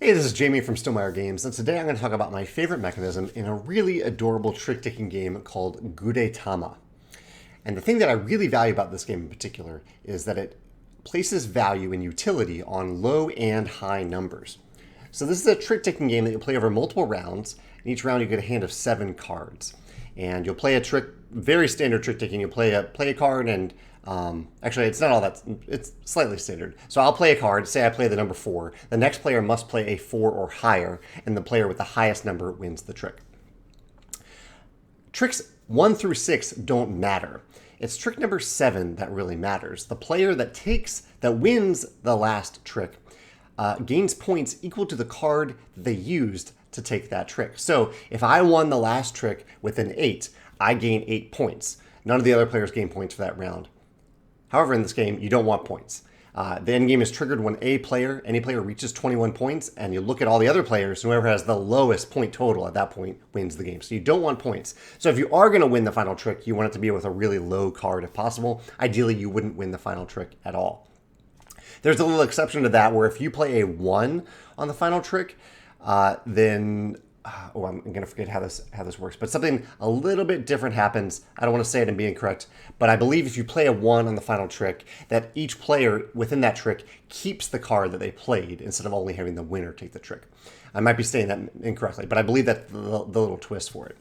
Hey, this is Jamey from Stonemaier Games, and today I'm going to talk about my favorite mechanism in a really adorable trick-taking game called Gudetama. And the thing that I really value about this game in particular is that it places value and utility on low and high numbers. So this is a trick-taking game that you'll play over multiple rounds. In each round you get a hand of 7 cards. And you'll play a trick, very standard trick-taking. You'll play a card and actually, it's not all that, it's slightly standard. So I'll play a card, say I play the number 4. The next player must play a 4 or higher, and the player with the highest number wins the trick. Tricks 1 through 6 don't matter. It's trick number 7 that really matters. The player that wins the last trick gains points equal to the card that they used to take that trick. So if I won the last trick with an 8, I gain 8 points. None of the other players gain points for that round. However, in this game, you don't want points. The end game is triggered when any player reaches 21 points, and you look at all the other players, whoever has the lowest point total at that point wins the game. So you don't want points. So if you are going to win the final trick, you want it to be with a really low card if possible. Ideally, you wouldn't win the final trick at all. There's a little exception to that where if you play a 1 on the final trick, then I'm going to forget how this works, but something a little bit different happens. I don't want to say it and be incorrect, but I believe if you play a 1 on the final trick, that each player within that trick keeps the card that they played instead of only having the winner take the trick. I might be saying that incorrectly, but I believe that's the little twist for it.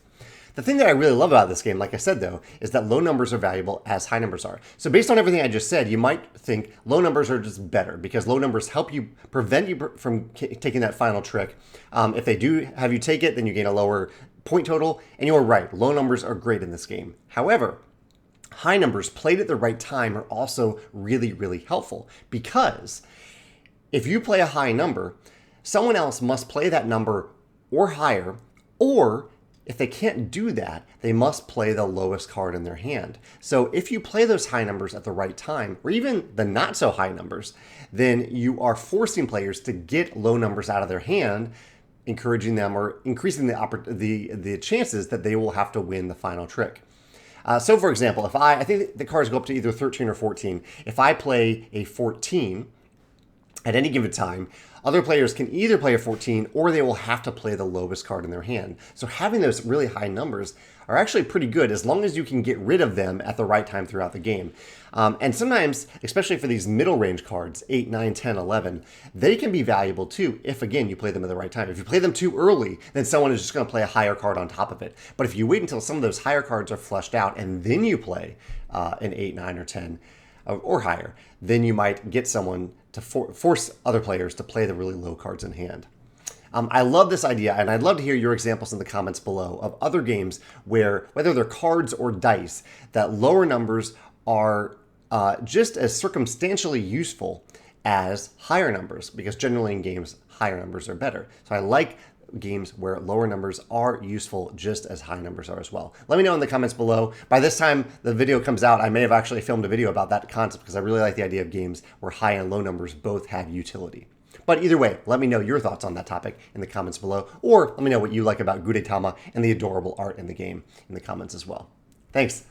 The thing that I really love about this game, like I said though, is that low numbers are valuable as high numbers are. So based on everything I just said, you might think low numbers are just better because low numbers help you prevent you from taking that final trick. If they do have you take it, then you gain a lower point total. And you're right, low numbers are great in this game. However, high numbers played at the right time are also really, really helpful because if you play a high number, someone else must play that number or higher, or if they can't do that, they must play the lowest card in their hand. So if you play those high numbers at the right time, or even the not so high numbers, then you are forcing players to get low numbers out of their hand, encouraging them or increasing the chances that they will have to win the final trick. So for example, if I think the cards go up to either 13 or 14. If I play a 14 at any given time, other players can either play a 14 or they will have to play the lowest card in their hand. So having those really high numbers are actually pretty good as long as you can get rid of them at the right time throughout the game. And sometimes, especially for these middle range cards, 8, 9, 10, 11, they can be valuable too if, again, you play them at the right time. If you play them too early, then someone is just going to play a higher card on top of it. But if you wait until some of those higher cards are fleshed out and then you play an 8, 9, or 10, or higher, then you might get someone to force other players to play the really low cards in hand. I love this idea, and I'd love to hear your examples in the comments below of other games where, whether they're cards or dice, that lower numbers are just as circumstantially useful as higher numbers, because generally in games, higher numbers are better. So I like games where lower numbers are useful just as high numbers are as well. Let me know in the comments below. By this time the video comes out, I may have actually filmed a video about that concept because I really like the idea of games where high and low numbers both have utility. But either way, let me know your thoughts on that topic in the comments below, or let me know what you like about Gudetama and the adorable art in the game in the comments as well. Thanks.